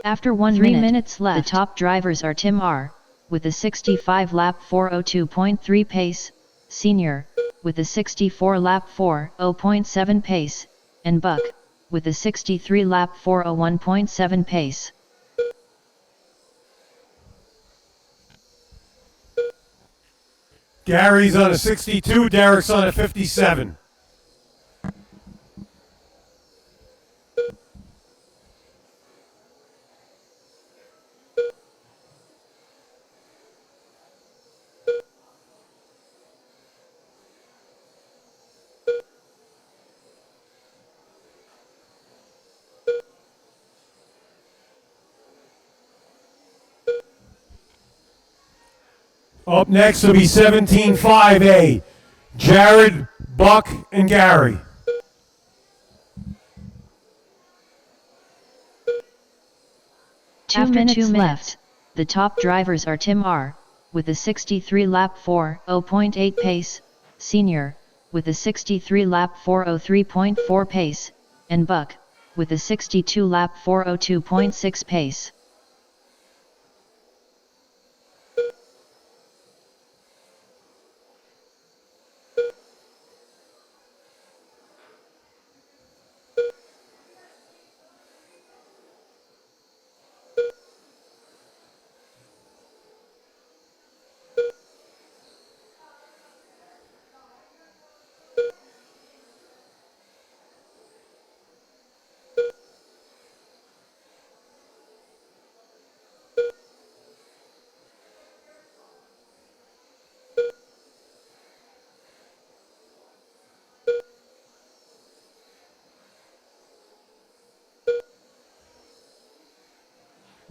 After 3 minutes left, the top drivers are Tim R. with a 65 lap 4:02.3 pace, Senior with a 64 lap 4:0.7 pace, and Buck with a 63 lap 4:01.7 pace. Gary's on a 62, Derek's on a 57. Up next will be 17.5A, Jared, Buck, and Gary. After 2 minutes left, the top drivers are Tim R. with a 63 lap 4:0.8 pace, Senior with a 63 lap 4:03.4 pace, and Buck with a 62 lap 4:02.6 pace.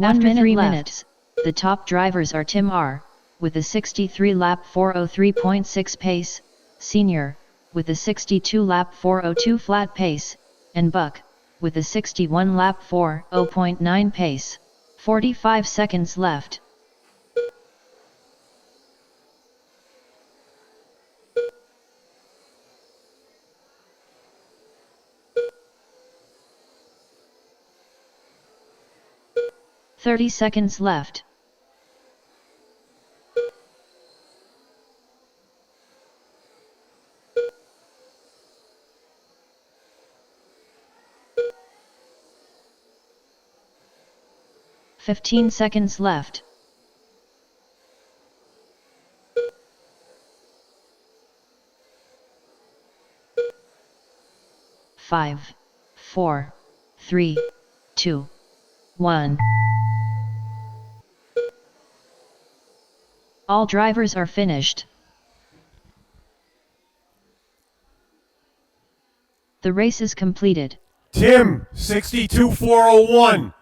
After 3 minutes, the top drivers are Tim R. with a 63 lap 4:03.6 pace, Senior with a 62 lap 4:02 flat pace, and Buck with a 61 lap 4:0.9 pace. 45 seconds left. "30 seconds left. "15 seconds left. 5, 4, 3, 2, 1. All drivers are finished. The race is completed. Tim, 62.401.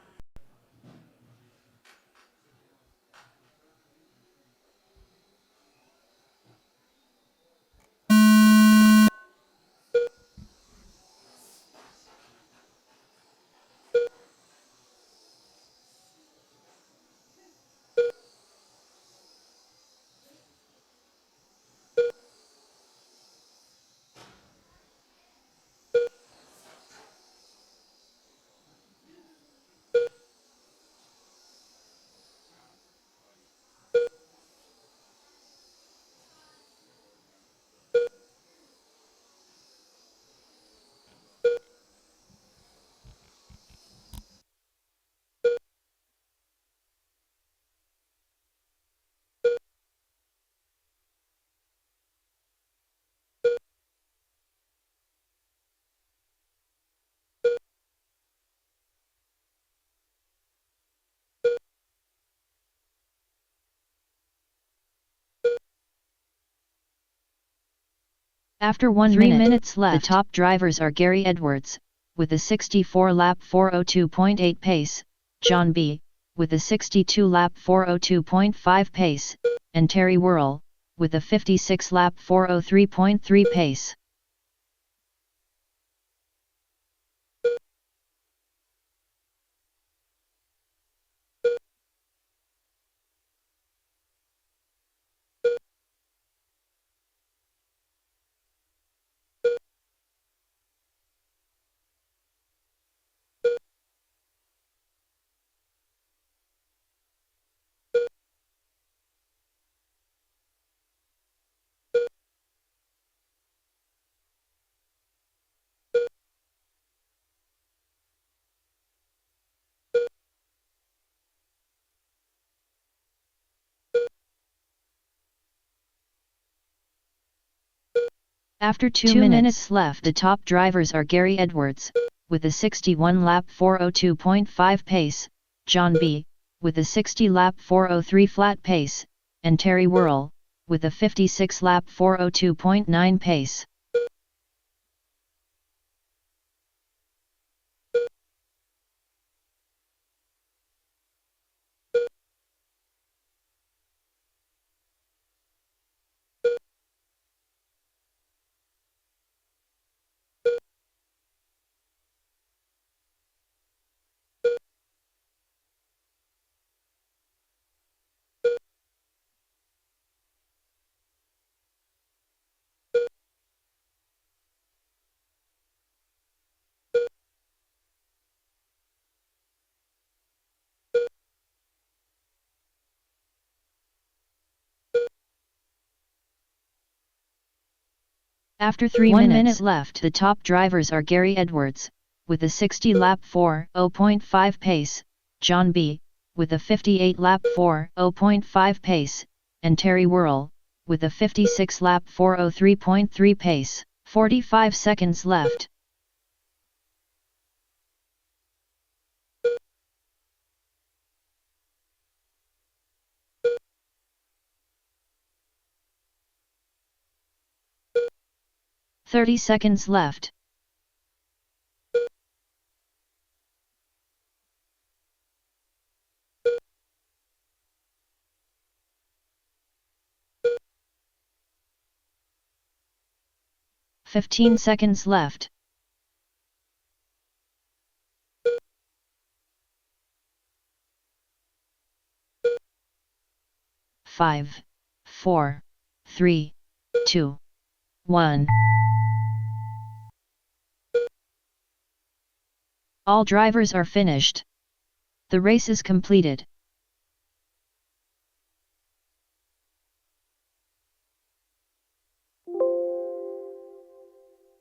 After 3 minutes left, the top drivers are Gary Edwards, with a 64 lap 4:02.8 pace, John B., with a 62 lap 4:02.5 pace, and Terry Whirl, with a 56 lap 4:03.3 pace. After 2 minutes left, the top drivers are Gary Edwards, with a 61 lap 4:02.5 pace, John B., with a 60 lap 4:03 flat pace, and Terry Whirl, with a 56 lap 4:02.9 pace. After 3 minutes left, the top drivers are Gary Edwards, with a 60 lap 4:0.5 pace, John B., with a 58 lap 4:0.5 pace, and Terry Whirl, with a 56 lap 4:03.3 pace. 45 seconds left. "30 seconds left. "15 seconds left. 5, 4, 3, 2, 1. All drivers are finished. The race is completed.